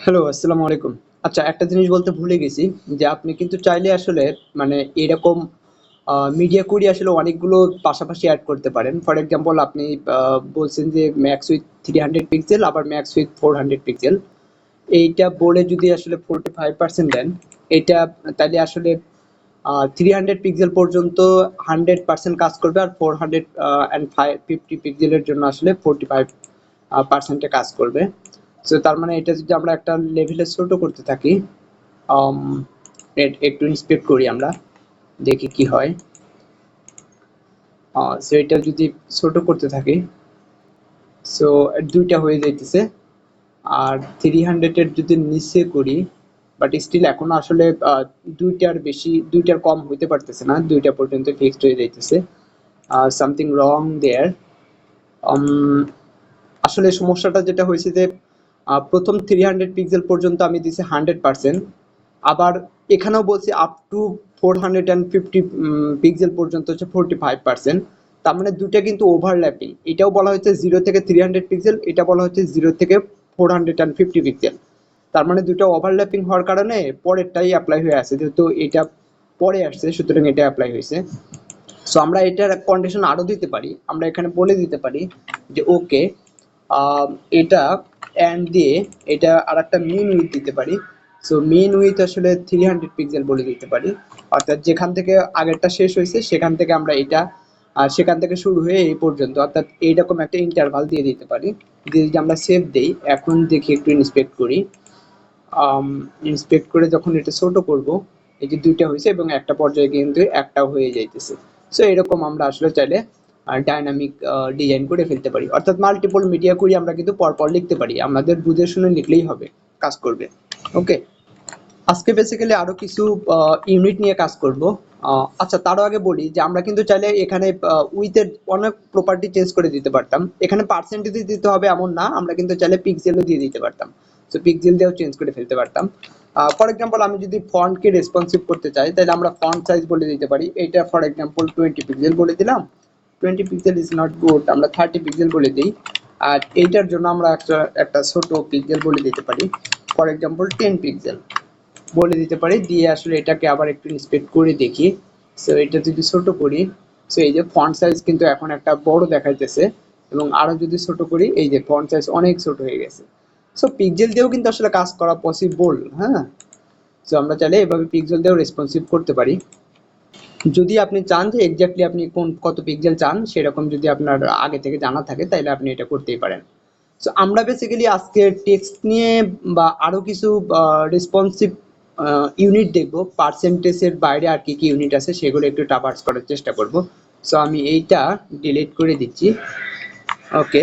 Hello, আসসালামু আলাইকুম। আচ্ছা, একটা জিনিস বলতে ভুলে গেছি যে আপনি কিন্তু চাইলে আসলে মানে এরকম মিডিয়া কোডই আসলে অনেকগুলো পাশাপাশি এড করতে পারেন। ফর এক্সাম্পল আপনি বলছেন যে ম্যাক্স উইথ 300 পিক্সেল আবার ম্যাক্স উইথ 400 পিক্সেল। এইটা বলে যদি আসলে 45% দেন, এটা তাইলে আসলে 300 পিক্সেল পর্যন্ত 100% কাজ করবে আর 400 অ্যান্ড 50 পিক্সেলের জন্য আসলে 45% কাজ করবে। সো তার মানে এটা যদি আমরা একটা লেভেলে ছোট করতে থাকি, আম, একটু ইন্সপেক্ট করি আমরা, দেখি কি হয়। সো এটা যদি ছোট করতে থাকি, সো দুইটা হয়ে যাইতেছে। আর 300-এর যদি নিচে করি, বাট স্টিল এখনো আসলে দুইটার কম হইতে পারতেছে না, দুইটা পর্যন্ত ফিক্সড হয়ে যাইতেছে। সামথিং রং দেয়ার। আসলে সমস্যাটা যেটা হয়েছে যে প্রথম 300 পিক্সেল পর্যন্ত আমি দিছি 100%, আবার এখানেও বলছি আপ টু 450 পিক্সেল পর্যন্ত হচ্ছে 45%। তার মানে দুটা কিন্তু ওভারল্যাপিং। এটাও বলা হচ্ছে 0 থেকে 300 পিক্সেল, এটা বলা হচ্ছে 0 থেকে 450 পিক্সেল। তার মানে দুটো ওভারল্যাপিং হওয়ার কারণে পরেরটাই অ্যাপ্লাই হয়ে আছে, যেহেতু এটা পরে আসছে সুতরাং এটা অ্যাপ্লাই হয়েছে। সো আমরা এটার কন্ডিশন আরো দিতে পারি, আমরা এখানে বলে দিতে পারি যে ওকে, এটা অ্যান্ড দিয়ে এটা আর একটা মিন উইথ দিতে পারি। সো মিন উইথ আসলে 300 পিক্সেল বলে দিতে পারি, অর্থাৎ যেখান থেকে আগেরটা শেষ হয়েছে সেখান থেকে আমরা এটা সেখান থেকে শুরু হয়ে এই পর্যন্ত, অর্থাৎ এইরকম একটা ইন্টারভাল দিয়ে দিতে পারি। দিয়ে যদি আমরা সেভ দেই, এখন দেখি একটু ইন্সপেক্ট করি। ইন্সপেক্ট করে যখন এটা ছোট করব, এই যে দুইটা হয়েছে এবং একটা পর্যায়ে কিন্তু একটাও হয়ে যাইতেছে। সো এরকম আমরা আসলে চাইলে ডাইনামিক ডিজাইন করে ফেলতে পারি, অর্থাৎ মাল্টিপল মিডিয়া করি আমরা কিন্তু পরপর লিখতে পারি, আমাদের বুঝে শুনে লিখলেই হবে, কাজ করবে। ওকে, আজকে বেসিক্যালি আরো কিছু ইউনিট নিয়ে কাজ করব। আচ্ছা, তারও আগে বলি যে আমরা কিন্তু চাইলে এখানে উইথের অনেক প্রপার্টি চেঞ্জ করে দিতে পারতাম। এখানে পার্সেন্টেজ দিতে হবে এমন না, আমরা কিন্তু চাইলে পিক্সেলও দিয়ে দিতে পারতাম। সো পিক্সেল দিয়েও চেঞ্জ করে ফেলতে পারতাম। ফর এক্সাম্পল আমি যদি ফন্টকে রেসপন্সিভ করতে চাই, তাহলে আমরা ফন্ট সাইজ বলে দিতে পারি। এটা ফর এক্সাম্পল 20 পিক্সেল বলে দিলাম। 20 পিক্সেল ইজ নট গুড, আমরা 30 পিক্সেল বলে দিই। আর এইটার জন্য আমরা একটা ছোট পিক্সেল বলে দিতে পারি, ফর এক্সাম্পল 10 পিক্সেল বলে দিতে পারি। দিয়ে আসলে এটাকে আবার একটু ইন্সপেক্ট করে দেখি। সো এটা যদি ছোট করি, সো এই যে ফন্ট সাইজ কিন্তু এখন একটা বড় দেখাইতেছে, এবং আরো যদি ছোট করি, এই যে ফন্ট সাইজ অনেক ছোট হয়ে গেছে। সো পিক্সেল দিয়েও কিন্তু আসলে কাজ করা পসিবল। হ্যাঁ, সো আমরা চাইলে এভাবে পিক্সেল দিয়েও রেসপন্সিভ করতে পারি। যদি আপনি চান যে এক্স্যাক্টলি আপনি কত পিক্সেল চান, সেরকম যদি আপনার আগে থেকে জানা থাকে, তাহলে আপনি এটা করতেই পারেন। সো আমরা বেসিক্যালি আজকে টেক্সট নিয়ে বা আরো কিছু রেসপন্সিভ ইউনিট দেখব। পার্সেন্টেজের বাইরে আর কি কি ইউনিট আছে সেগুলো একটু ট্রাভার্স করার চেষ্টা করব। সো আমি এইটা ডিলিট করে দিচ্ছি। ওকে,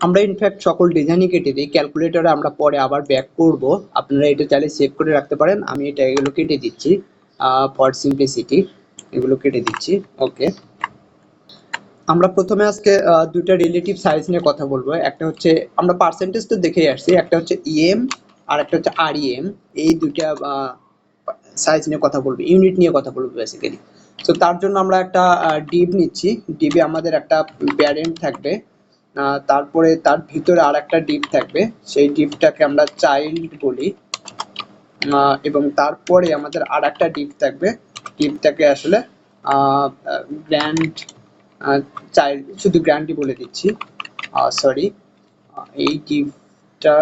আমরা ইনফ্যাক্ট সকল ডিজাইনই কেটে দিই, ক্যালকুলেটরে আমরা পরে আবার ব্যাক করব। আপনারা এটা চাইলে সেভ করে রাখতে পারেন। আমি এটা এগুলো কেটে দিচ্ছি ফর সিম্পলিসিটি, এগুলো কেটে দিচ্ছি। ওকে, আমরা প্রথমে আজকে দুইটা রিলেটিভ সাইজ নিয়ে কথা বলবো। একটা হচ্ছে, আমরা পার্সেন্টেজ তো দেখেই আসছি, একটা হচ্ছে ইএম আর একটা হচ্ছে আরইএম। এই দুইটা সাইজ নিয়ে কথা বলবো, ইউনিট নিয়ে কথা বলবো বেসিক্যালি। তো তার জন্য আমরা একটা ডিভ নিচ্ছি। ডিভে আমাদের একটা প্যারেন্ট থাকবে, তারপরে তার ভিতরে আর একটা ডিভ থাকবে, সেই ডিভটাকে আমরা চাইল্ড বলি। এবং তারপরে আমাদের আর একটা ডিভ থাকবে, ডিভটাকে আসলে গ্র্যান্ড চাইল্ড, শুধু গ্র্যান্ডই বলে দিচ্ছি, সরি। এই ডিভটা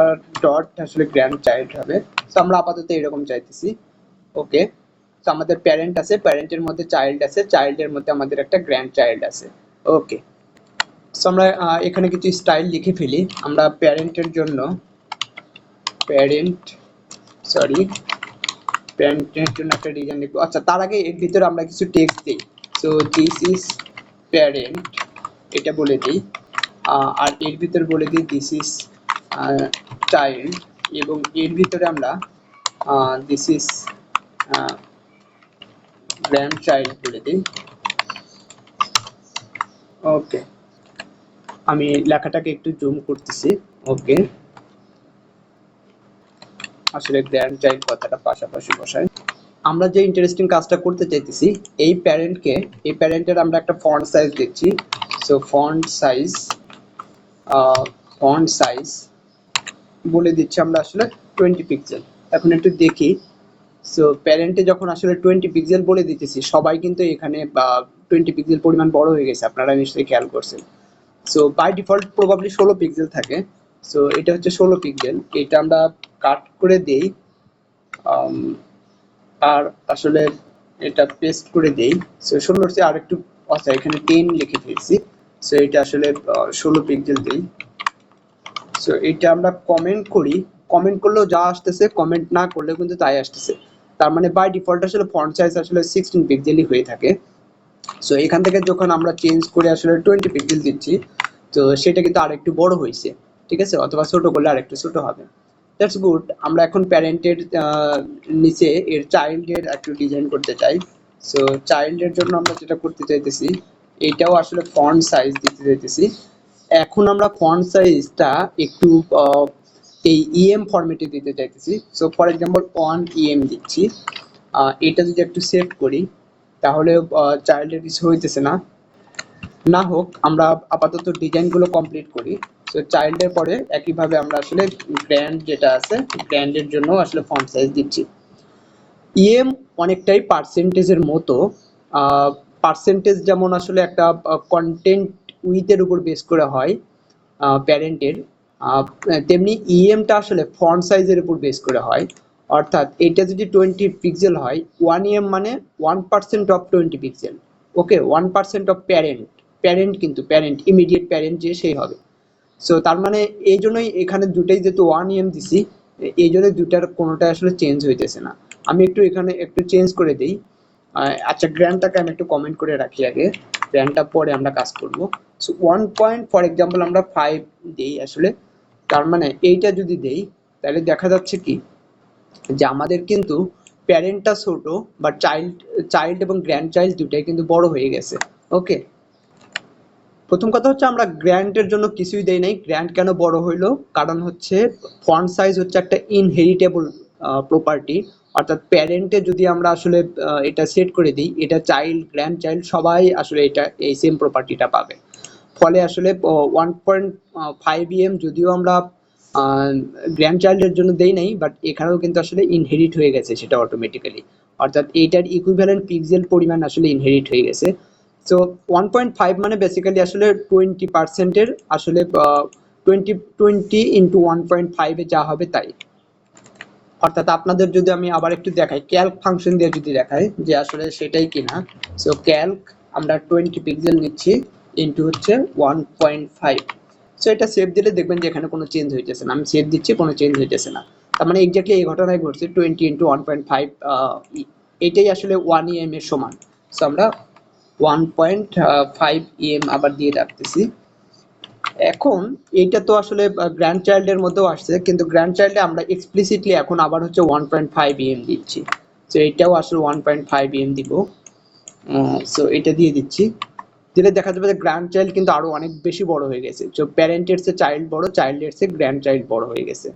ডট আসলে গ্র্যান্ড চাইল্ড হবে। তো আমরা আপাতত এরকম চাইতেছি। ওকে, তো আমাদের প্যারেন্ট আছে, প্যারেন্টের মধ্যে চাইল্ড আছে, চাইল্ডের মধ্যে আমাদের একটা গ্র্যান্ড চাইল্ড আছে। ওকে, সো আমরা এখানে কিছু স্টাইল লিখে ফেলি। আমরা প্যারেন্টের জন্য প্যারেন্ট, সরি, প্যারেন্টের জন্য একটা ডিজাইন লিখবো। আচ্ছা, তার আগে এর ভিতরে আমরা কিছু টেক্সট দিই। সো দিস ইজ প্যারেন্ট, এটা বলে দিই। আর এর ভিতরে বলে দিই দিস ইজ চাইল্ড, এবং এর ভিতরে আমরা দিস ইজ গ্র্যান্ড চাইল্ড বলে দিই। ওকে, আমি লেখাটাকে একটু জুম করতেছি। ওকে, আসলে গ্র্যান্ড চাইল্ড কথাটা পাশাপাশি বসাই। আমরা যে ইন্টারেস্টিং কাজটা করতে চাইতেছি, এই প্যারেন্টের আমরা একটা ফন্ট সাইজ দিচ্ছি। সো ফন্ট সাইজ বলে দিচ্ছি আমরা আসলে 20 পিক্সেল। এখন একটু দেখি। সো প্যারেন্টে যখন আসলে 20 পিক্সেল বলে দিতেছি, সবাই কিন্তু এখানে 20 পিক্সেল পরিমাণ বড় হয়ে গেছে, আপনারা নিশ্চয়ই খেয়াল করছেন। So by default probably 16 pixel থাকে। সো এটা হচ্ছে 16 পিক্সেল, এটা আমরা কাট করে দেই আর আসলে এটা পেস্ট করে দেই। সো 16 আর একটু, আচ্ছা এখানে 10 লিখে ফেলছি। সো এটা আসলে 16 পিক্সেল দেই। সো এটা আমরা কমেন্ট করি, কমেন্ট করলেও যা আসতেছে, কমেন্ট না করলেও কিন্তু তাই আসতেছে। তার মানে বাই ডিফল্ট আসলে ফন্ট সাইজ আসলে 16 পিক্সেলই হয়ে থাকে। সো এখান থেকে যখন আমরা চেঞ্জ করে আসলে 20 পিক্সেল দিচ্ছি, তো সেটা কিন্তু আরেকটু বড় হয়েছে, ঠিক আছে, অথবা ছোট করলে আরেকটু ছোট হবে। That's good. আমরা এখন প্যারেন্টের নিচে এর চাইল্ডের একটু ডিজাইন করতে চাই। সো চাইল্ডের জন্য আমরা যেটা করতে চাইতেছি, এইটাও আসলে ফন্ট সাইজ দিতে চাইতেছি। এখন আমরা ফন্ট সাইজটা একটু এই ইএম ফরম্যাটে দিতে চাইতেছি। সো ফর এক্সাম্পল 1 ইএম দিচ্ছি। এটা যদি একটু সেভ করি, তাহলে চাইল্ডের কিছু হইতেছে না। না হোক, আমরা আপাতত ডিজাইনগুলো কমপ্লিট করি। সো চাইল্ডের পরে একইভাবে আমরা আসলে গ্র্যান্ড যেটা আছে, গ্র্যান্ডের জন্য আসলে ফন্ট সাইজ দিচ্ছি। ইএম অনেকটাই পার্সেন্টেজের মতো। পার্সেন্টেজ যেমন আসলে একটা কন্টেন্ট উইথের উপর বেস করে হয় প্যারেন্টের, তেমনি ইএমটা আসলে ফন্ট সাইজের উপর বেস করে হয়। অর্থাৎ এটা যদি 20 পিক্সেল হয়, 1 ইএম মানে 1% of 20 pixel. Okay, 1% of parent, parent কিন্তু প্যারেন্ট ইমিডিয়েট প্যারেন্ট যে সেই হবে। সো তার মানে এই জন্যই এখানে দুটাই যেহেতু 1 ইএম দিছি, এই জন্য দুটার কোনোটাই আসলে চেঞ্জ হইতেছে না। আমি একটু এখানে একটু চেঞ্জ করে দিই। আচ্ছা, গ্র্যান্ডটাকে আমি একটু কমেন্ট করে রাখি আগে, গ্র্যান্ডটা পরে আমরা কাজ করব। সো 1 পয়েন্ট ফর এক্সাম্পল আমরা 5 দেই আসলে। তার মানে এইটা যদি দেই, তাহলে দেখা যাচ্ছে কি যে আমাদের কিন্তু প্যারেন্টটা ছোট, বা চাইল্ড চাইল্ড এবং গ্র্যান্ড চাইল্ড দুটাই কিন্তু বড় হয়ে গেছে। ওকে, প্রথম কথা হচ্ছে আমরা গ্র্যান্ডের জন্য কিছুই দেই নাই। গ্র্যান্ড কেন বড় হইলো? কারণ হচ্ছে ফন্ট সাইজ হচ্ছে একটা ইনহেরিটেবল প্রপার্টি। অর্থাৎ প্যারেন্টে যদি আমরা আসলে এটা সেট করে দিই, এটা চাইল্ড গ্র্যান্ড চাইল্ড সবাই আসলে এটা এই সেম প্রপার্টিটা পাবে। ফলে আসলে 1.5 ইএম যদিও আমরা গ্র্যান্ড চাইল্ডের জন্য দেই নাই, বাট এখানেও কিন্তু আসলে ইনহেরিট হয়ে গেছে সেটা অটোমেটিক্যালি। অর্থাৎ এইটার ইকুইভ্যালেন্ট পিক্সেল পরিমাণ আসলে ইনহেরিট হয়ে গেছে। সো 1.5 মানে বেসিক্যালি আসলে 20%-এর আসলে 20 ইন্টু 1.5 যা হবে তাই। অর্থাৎ আপনাদের যদি আমি আবার একটু দেখাই, ক্যালক ফাংশন দিয়ে যদি দেখাই যে আসলে সেটাই কিনা। সো ক্যালক আমরা 20 পিক্সেল নিচ্ছি ইন্টু হচ্ছে 1.5। সো এটা সেভ দিলে দেখবেন যে এখানে কোনো চেঞ্জ হইতেছে না। আমি সেভ দিচ্ছি, কোনো চেঞ্জ হইতেছে না। তার মানে এক্স্যাক্টলি এই ঘটনাই ঘটছে। 20 ইন্টু 1.5 এটাই আসলে 1 ইএম এর সমান। সো আমরা 1.5 ইএম আবার দিয়ে রাখতেছি। এখন এইটা তো আসলে গ্র্যান্ড চাইল্ডের মধ্যেও আসছে, কিন্তু গ্র্যান্ড চাইল্ডে আমরা এক্সপ্লিসিটলি এখন আবার হচ্ছে 1.5 ইএম দিচ্ছি। সো এটাও আসলে 1.5 ইএম দিব। সো এটা দিয়ে দিচ্ছি, দিলে দেখা যাবে যে গ্র্যান্ড চাইল্ড কিন্তু আরো অনেক বেশি বড় হয়ে গেছে। সো প্যারেন্টের চেয়ে চাইল্ড বড়, চাইল্ডের চেয়ে গ্র্যান্ড চাইল্ড বড় হয়ে গেছে।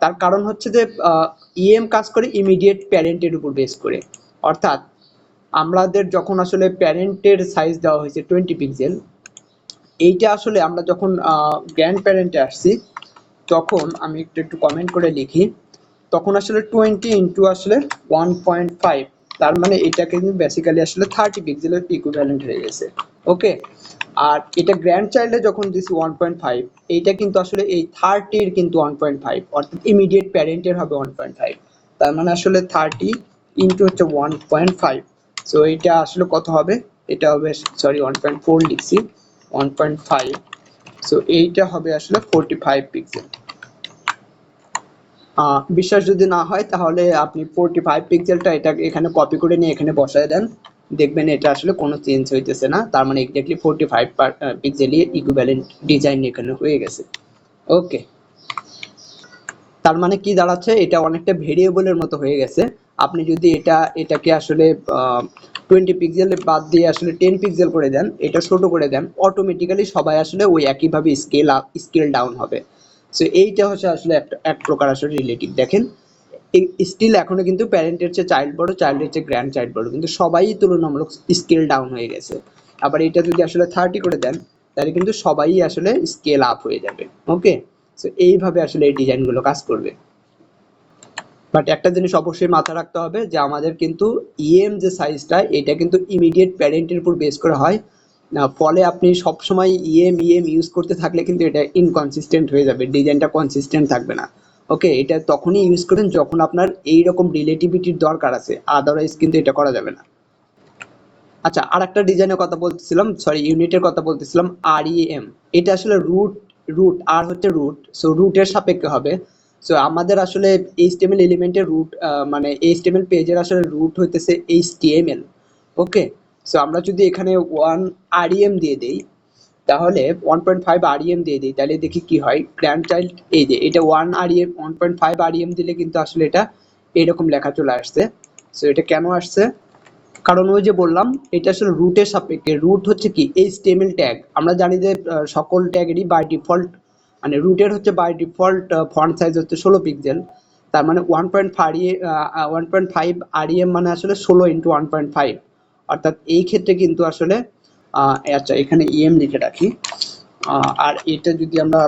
তার কারণ হচ্ছে যে ইএম কাজ করে ইমিডিয়েট প্যারেন্টের উপর বেস করে। অর্থাৎ আমাদের যখন আসলে প্যারেন্টের সাইজ দেওয়া হয়েছে 20 পিক্সেল, এইটা আসলে আমরা যখন গ্র্যান্ড প্যারেন্টে আসছি, তখন আমি একটু কমেন্ট করে লিখি, তখন আসলে 20 ইন্টু আসলে 1.5, তার মানে এটাকে কিন্তু বেসিক্যালি আসলে 30 পিক্সেলের ইকুইভ্যালেন্ট হয়ে গেছে। ওকে, আর এটা গ্র্যান্ড চাইল্ডে যখন দিছি 1.5, এইটা কিন্তু আসলে এই 30-র কিন্তু 1.5, অর্থাৎ ইমিডিয়েট প্যারেন্টের হবে 1.5। তার মানে আসলে 30 ইন্টু হচ্ছে 1.5। সো এটা আসলে কত হবে? এটা হবে, সরি 1.4 লিখছি, 1.5। সো এইটা হবে আসলে 45 পিক্সেল। বিশ্বাস যদি না হয় তাহলে আপনি 45 পিক্সেলটা এটা এখানে কপি করে নিয়ে এখানে বসায় দেন, দেখবেন এটা আসলে কোনো চেঞ্জ হইতেছে না। তার মানে এক্স্যাক্টলি 45 পিক্সেলই ইকুইভ্যালেন্ট ডিজাইন এখানে হয়ে গেছে। ওকে, তার মানে কি দাঁড়াচ্ছে, এটা অনেকটা ভেরিয়েবলের মতো হয়ে গেছে। আপনি যদি এটাকে আসলে 20 পিক্সেল বাদ দিয়ে আসলে 10 পিক্সেল করে দেন, এটা ছোট করে দেন, অটোমেটিক্যালি সবাই আসলে ওই একইভাবে স্কেল ডাউন হবে। সো এইটা হচ্ছে আসলে এক প্রকার আসলে রিলেটিভ। দেখেন, স্টিল এখনো কিন্তু প্যারেন্টের চেয়ে চাইল্ড বড়, চাইল্ডের চেয়ে গ্র্যান্ড চাইল্ড বড়, কিন্তু সবাই তুলনামূলক স্কেল ডাউন হয়ে গেছে। আবার এটা যদি আসলে 30 করে দেন, তাহলে কিন্তু সবাই আসলে স্কেল আপ হয়ে যাবে। ওকে, সো এইভাবে আসলে এই ডিজাইনগুলো কাজ করবে। বাট একটা জিনিস অবশ্যই মাথায় রাখতে হবে যে আমাদের কিন্তু ইএম যে সাইজটা এটা কিন্তু ইমিডিয়েট প্যারেন্টের উপর বেস করে হয়। ফলে আপনি সবসময় ইএম ইএম ইউজ করতে থাকলে কিন্তু এটা ইনকনসিস্টেন্ট হয়ে যাবে, ডিজাইনটা কনসিস্টেন্ট থাকবে না। ওকে, এটা তখনই ইউজ করেন যখন আপনার এইরকম রিলেটিভিটির দরকার আছে, আদারওয়াইজ কিন্তু এটা করা যাবে না। আচ্ছা, আর একটা ডিজাইনের কথা বলতেছিলাম, সরি ইউনিটের কথা বলতেছিলাম, REM। এটা আসলে রুট, রুট আর হচ্ছে রুট, সো রুটের সাপেক্ষে হবে। সো আমাদের আসলে HTML এলিমেন্টের রুট, মানে HTML পেজের আসলে রুট হইতেছে HTML। ওকে, সো আমরা যদি এখানে 1 REM দিয়ে দেই, তাহলে 1.5 REM দিয়ে দিই, তাহলে দেখি কি হয়। গ্র্যান্ড চাইল্ড, এই যে এটা 1 REM, 1.5 REM দিলে কিন্তু আসলে এটা এরকম লেখা চলে আসছে। সো এটা কেন আসছে? কারণ ওই যে বললাম এটা আসলে রুটের সাপেক্ষে। রুট হচ্ছে কি HTML ট্যাগ। আমরা জানি যে সকল ট্যাগেরই বাই ডিফল্ট, মানে রুটের হচ্ছে বাই ডিফল্ট ফন্ট সাইজ হচ্ছে 16 পিক্সেল। তার মানে 1.5 REM মানে আসলে 16x1.5। অর্থাৎ এই ক্ষেত্রে কিন্তু আসলে আচ্ছা এখানে EM লিখে রাখি। আর এটা যদি আমরা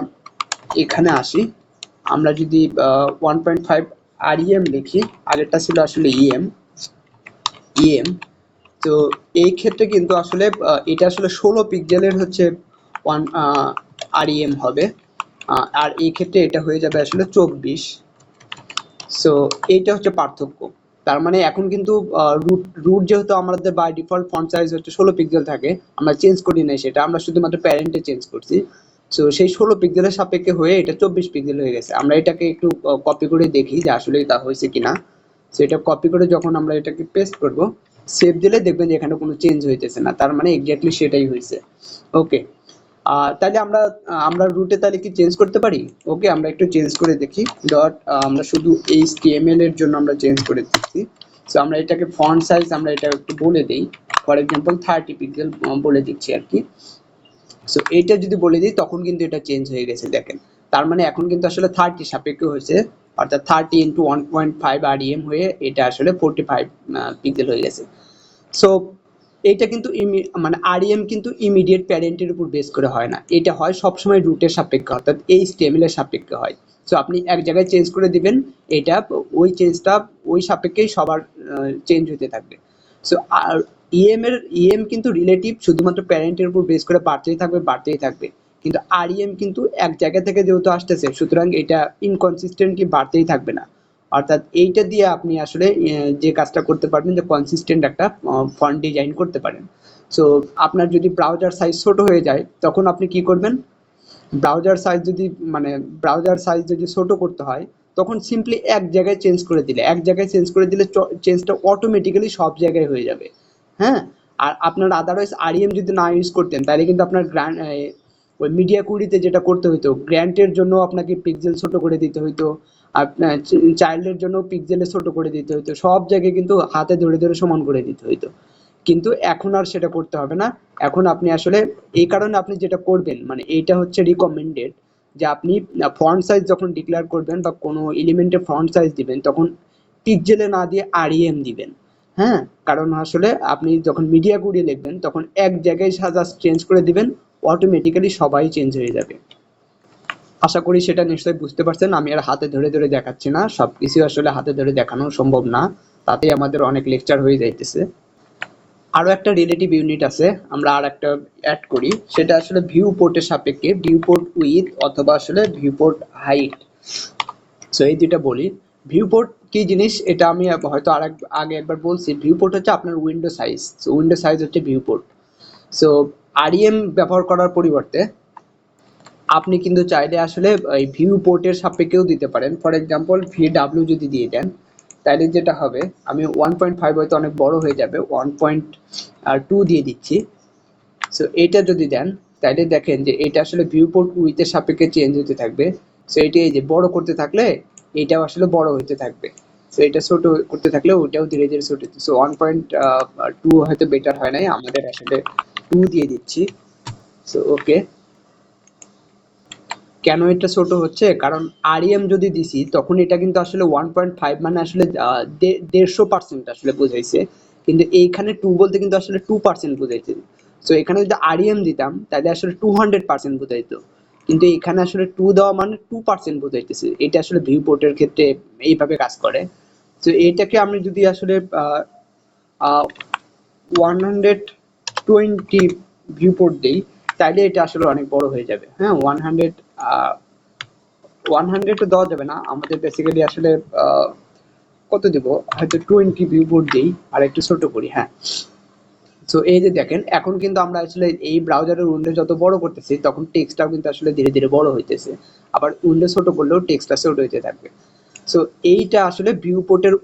এখানে আসি, আমরা যদি 1.5 REM লিখি, আগেরটা ছিল আসলে EM। তো এই ক্ষেত্রে কিন্তু আসলে এটা আসলে 16 পিক্সেলের হচ্ছে 1 REM হবে। আর এই ক্ষেত্রে এটা হয়ে যাবে আসলে 24। সো এইটা হচ্ছে পার্থক্য। তার মানে এখন কিন্তু রুট রুট যেহেতু আমাদের বাই ডিফল্ট ফন্ট সাইজ হচ্ছে 16 পিক্সেল থাকে, আমরা চেঞ্জ করি নাই সেটা, আমরা শুধুমাত্র প্যারেন্টে চেঞ্জ করছি। সো সেই 16 পিক্সেলের সাপেক্ষে হয়ে এটা 24 পিক্সেল হয়ে গেছে। আমরা এটাকে একটু কপি করে দেখি যে আসলে তা হয়েছে কিনা। সো এটা কপি করে যখন আমরা এটাকে পেস্ট করব, সেভ দিলে দেখবেন যে এখানে কোনো চেঞ্জ হইতেছে না, তার মানে এক্স্যাক্টলি সেটাই হয়েছে। ওকে, তাহলে আমরা রুটে তাহলে কি চেঞ্জ করতে পারি? ওকে, আমরা একটু চেঞ্জ করে দেখি। ডট, আমরা শুধু HTML এর জন্য আমরা চেঞ্জ করে দিচ্ছি। সো আমরা এটাকে ফন্ট সাইজ আমরা এটা একটু বলে দেই, ফর এক্সাম্পল 30 পিক্সেল বলে দিচ্ছি আর কি। সো এইটা যদি বলে দিই তখন কিন্তু এটা চেঞ্জ হয়ে গেছে, দেখেন। তার মানে এখন কিন্তু আসলে 30 সাপেক্ষে হয়েছে, অর্থাৎ 30x1.5 REM হয়ে এটা আসলে 45 পিক্সেল হয়ে গেছে। সো এটা কিন্তু মানে REM কিন্তু ইমিডিয়েট প্যারেন্টের উপর বেস করে হয় না, এটা হয় সবসময় রুটের সাপেক্ষে, অর্থাৎ HTML এর সাপেক্ষে হয়। সো আপনি এক জায়গায় চেঞ্জ করে দিবেন, এটা ওই চেঞ্জটা ওই সাপেক্ষেই সবার চেঞ্জ হতে থাকবে। সো আর EM কিন্তু রিলেটিভ, শুধুমাত্র প্যারেন্টের উপর বেস করে বাড়তেই থাকবে বাড়তেই থাকবে। কিন্তু REM কিন্তু এক জায়গা থেকে যেহেতু আসতেছে, সুতরাং এটা ইনকনসিস্টেন্টলি বাড়তেই থাকবে না। অর্থাৎ এইটা দিয়ে আপনি আসলে যে কাজটা করতে পারবেন যে কনসিস্টেন্ট একটা ফন্ট ডিজাইন করতে পারেন। সো আপনার যদি ব্রাউজার সাইজ ছোট হয়ে যায় তখন আপনি কি করবেন? ব্রাউজার সাইজ যদি, মানে ব্রাউজার সাইজ যদি ছোট করতে হয়, তখন সিম্পলি এক জায়গায় চেঞ্জ করে দিলে, চেঞ্জটা অটোমেটিক্যালি সব জায়গায় হয়ে যাবে। হ্যাঁ, আর আপনার আদারওয়াইজ REM যদি না ইউজ করতেন তাহলে কিন্তু আপনার ওই মিডিয়া কুইরিতে যেটা করতে হতো, গ্র্যান্টের জন্য আপনাকে পিক্সেল ছোট করে দিতে হতো, আপনার চাইল্ডের জন্য পিক্সেলে ছোট করে দিতে হতো, সব জায়গায় কিন্তু হাতে ধরে ধরে সমান করে দিতে হতো। কিন্তু এখন আর সেটা করতে হবে না। এখন আপনি আসলে এই কারণে আপনি যেটা করবেন, মানে এইটা হচ্ছে রিকমেন্ডেড, যে আপনি ফন্ট সাইজ যখন ডিক্লেয়ার করবেন বা কোনো এলিমেন্টের ফন্ট সাইজ দিবেন তখন পিক্সেলে না দিয়ে REM দিবেন। হ্যাঁ, কারণ আসলে আপনি যখন মিডিয়া কুড়িয়ে লিখবেন তখন এক জায়গায় জাস্ট চেঞ্জ করে দিবেন, অটোমেটিক্যালি সবাই চেঞ্জ হয়ে যাবে। আশা করি সেটা নিশ্চয়ই বুঝতে পারছেন। আমি আর হাতে ধরে ধরে দেখাচ্ছি না, সবকিছু আসলে হাতে ধরে দেখানো সম্ভব না, তাতেই আমাদের অনেক লেকচার হয়ে যাইতেছে। আরো একটা রিলেটিভ ইউনিট আছে, আমরা আর একটা অ্যাড করি, সেটা আসলে ভিউ পোর্টের সাপেক্ষে, ভিউ পোর্ট উইথ অথবা আসলে ভিউ পোর্ট হাইট। সো এই দুইটা বলি। ভিউ পোর্ট কি জিনিস এটা আমি হয়তো আগে একবার বলছি। ভিউ পোর্ট হচ্ছে আপনার window size, so window size হচ্ছে ভিউ পোর্ট। সো REM ব্যবহার করার পরিবর্তে আপনি কিন্তু চাইলে আসলে এই ভিউ পোর্টের সাপেক্ষেও দিতে পারেন। ফর এক্সাম্পল VW যদি দিয়ে দেন, তাহলে যেটা হবে, আমি 1.5 হয়তো অনেক বড় হয়ে যাবে, 1.2 দিয়ে দিচ্ছি। সো এটা যদি দেন তাহলে দেখেন যে এটা আসলে ভিউ পোর্ট উইথের সাপেক্ষে চেঞ্জ হতে থাকবে। সো এটা এই যে বড় করতে থাকলে এটাও আসলে বড় হতে থাকবে। সো এটা ছোট করতে থাকলে ওটাও ধীরে ধীরে ছোট হচ্ছে। সো 1.2 হয়তো বেটার হয় নাই, আমাদের আসলে 2 দিয়ে দিচ্ছি। সো ওকে, কেন এটা ছোট হচ্ছে? কারণ REM যদি দিছি তখন এটা কিন্তু আসলে 1.5 মানে আসলে 150% আসলে বোঝাইছে, কিন্তু এইখানে 2 বলতে কিন্তু আসলে 2% বোঝাইছে। সো এখানে যদি REM দিতাম তাহলে আসলে 200% বোঝাইতো, কিন্তু এখানে আসলে 2 দেওয়া মানে 2% বোঝাইতেছে। এটা আসলে ভিউ পোর্টের ক্ষেত্রে এইভাবে কাজ করে। তো এটাকে আমি যদি আসলে 120 ভিউ পোর্ট দেই, তাইলে এটা আসলে অনেক বড় হয়ে যাবে। হ্যাঁ, 100 দেওয়া যাবে না আমাদের, বেসিক্যালি আসলে কত দিব, হয়তো 20 ভিউ পোর্ট দিই আর একটু ছোট করি। হ্যাঁ, সো এই যে দেখেন, এখন কিন্তু আমরা আসলে এই ব্রাউজারের উইন্ডো যত বড় করতেছি তখন টেক্সটটাও কিন্তু আসলে ধীরে ধীরে বড় হইতেছে, আবার উইন্ডো ছোট করলেও টেক্সটটা ছোট হইতে থাকবে। সো এইটা আসলে ভিউ পোর্টের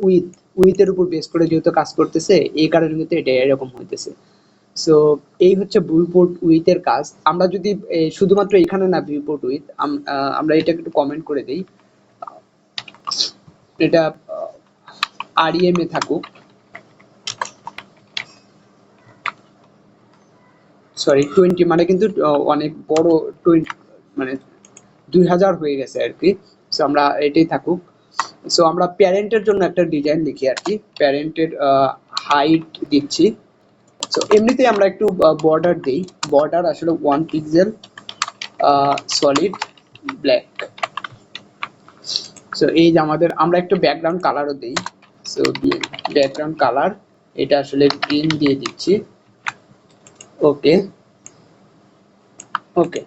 উইথের উপর বেস করে যেহেতু কাজ করতেছে, এই কারণে কিন্তু এটা এরকম হইতেছে। সো এই হচ্ছে ভিউ পোর্ট উইথের কাজ। আমরা যদি শুধুমাত্র এখানে না ভিউ পোর্ট উইথ, আমরা এটা একটু কমেন্ট করে দিই, এটা আরইএম এ থাকুক, সরি 20 মানে কিন্তু অনেক বড়, 20 মানে 2000 হয়ে গেছে আর কি। সো আমরা এটাই থাকুক। সো আমরা প্যারেন্টের জন্য একটা ডিজাইন লিখি আর কি, প্যারেন্টের হাইট দিচ্ছি। সো এমনিতেই আমরা একটু বর্ডার দিই, বর্ডার আসলে 1 পিক্সেল সলিড ব্ল্যাক। সো এই যে আমাদের, আমরা একটু ব্যাকগ্রাউন্ড কালারও দিই। সো ব্যাকগ্রাউন্ড কালার এটা আসলে গ্রিন দিয়ে দিচ্ছি। ওকে ওকে,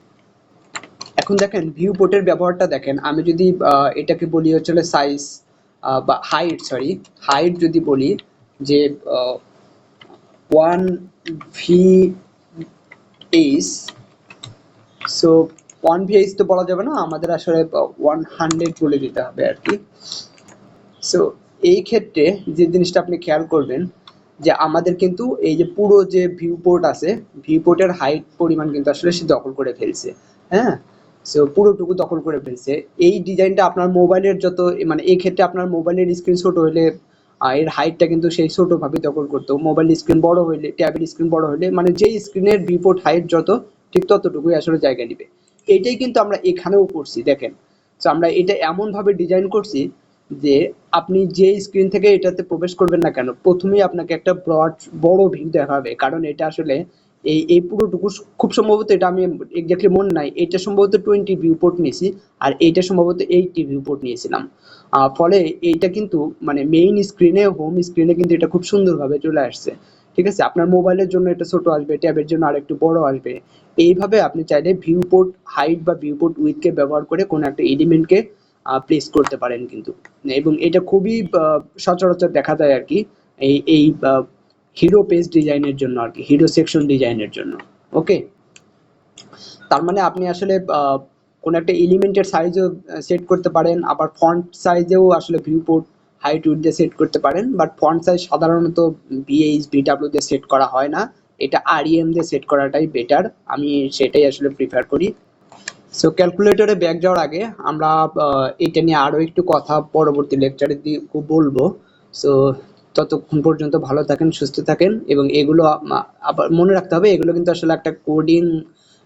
এখন দেখেন ভিউ পোর্টের ব্যবহারটা দেখেন। আমি যদি এটাকে বলি হচ্ছে সাইজ বা হাইট, সরি হাইট যদি বলি যে 1 VH, সো 1 VH তো বলা যাবে না, আমাদের আসলে 100 বলে দিতে হবে আর কি। সো এই ক্ষেত্রে যে জিনিসটা আপনি খেয়াল করবেন, যে আমাদের কিন্তু এই যে পুরো যে ভিউ পোর্ট আছে, ভিউ পোর্টের হাইট পরিমাণ কিন্তু আসলে সে দখল করে ফেলছে। হ্যাঁ, সো পুরোটুকু দখল করে ফেলছে। এই ডিজাইনটা আপনার মোবাইলের যত, মানে এই ক্ষেত্রে আপনার মোবাইলের স্ক্রিন ছোট হলে এর হাইটটা কিন্তু সেই ছোট ভাবে দখল করতো। মোবাইল স্ক্রিন বড় হইলে, ট্যাবের স্ক্রিন বড় হইলে, মানে যেই স্ক্রিনের ভিউ পোর্ট হাইট যত, ঠিক ততটুকুই আসলে জায়গা নিবে। এইটাই কিন্তু আমরা এখানেও করছি দেখেন। তো আমরা এটা এমন ভাবে ডিজাইন করছি যে আপনি যে স্ক্রিন থেকে এটাতে প্রবেশ করবেন না কেন, প্রথমেই আপনাকে একটা বড় ভিউ দেখাবে, কারণ এটা আসলে এই পুরোটুকু, খুব সম্ভবত এটা আমি এক্স্যাক্টলি মনে নাই, এটা সম্ভবত 20 ভিউ পোর্ট নিয়েছি আর এইটা সম্ভবত 80 ভিউ পোর্ট নিয়েছিলাম। ফলে এইটা কিন্তু মানে মেইন স্ক্রিনে, হোম স্ক্রিনে কিন্তু এটা খুব সুন্দরভাবে চলে আসছে। ঠিক আছে, আপনার মোবাইলের জন্য এটা ছোট আসবে, ট্যাবের জন্য আরেকটু বড় আসবে। এইভাবে আপনি চাইলে ভিউ পোর্ট হাইট বা ভিউ পোর্ট উইথকে ব্যবহার করে কোনো একটা এলিমেন্টকে প্লেস করতে পারেন কিন্তু। এবং এটা খুবই সচরাচর দেখা যায় আর কি, এই হিরো পেজ ডিজাইনের জন্য আর কি, হিরো সেকশন ডিজাইনের জন্য। ওকে, তার মানে আপনি আসলে কোনো একটা এলিমেন্টের সাইজও সেট করতে পারেন, আবার ফন্ট সাইজেও আসলে ভিউ পোর্ট হাইট উইথ দিয়ে সেট করতে পারেন। বাট ফন্ট সাইজ সাধারণত VH, VW দিয়ে সেট করা হয় না, এটা আরইএম দিয়ে সেট করাটাই বেটার, আমি সেটাই আসলে প্রিফার করি। সো ক্যালকুলেটরে ব্যাক যাওয়ার আগে আমরা এটা নিয়ে আরো একটু কথা পরবর্তী লেকচারে বলবো। সো ততক্ষণ পর্যন্ত ভালো থাকেন, সুস্থ থাকেন, এবং এগুলো আবার মনে রাখতে হবে, এগুলো কিন্তু আসলে একটা কোডিং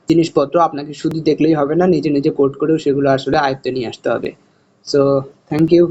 জিনিসপত্র, আপনাকে শুধু দেখলেই হবে না, নিজে নিজে কোড করেও সেগুলো আসলে আয়ত্তে নিয়ে আসতে হবে। So thank you.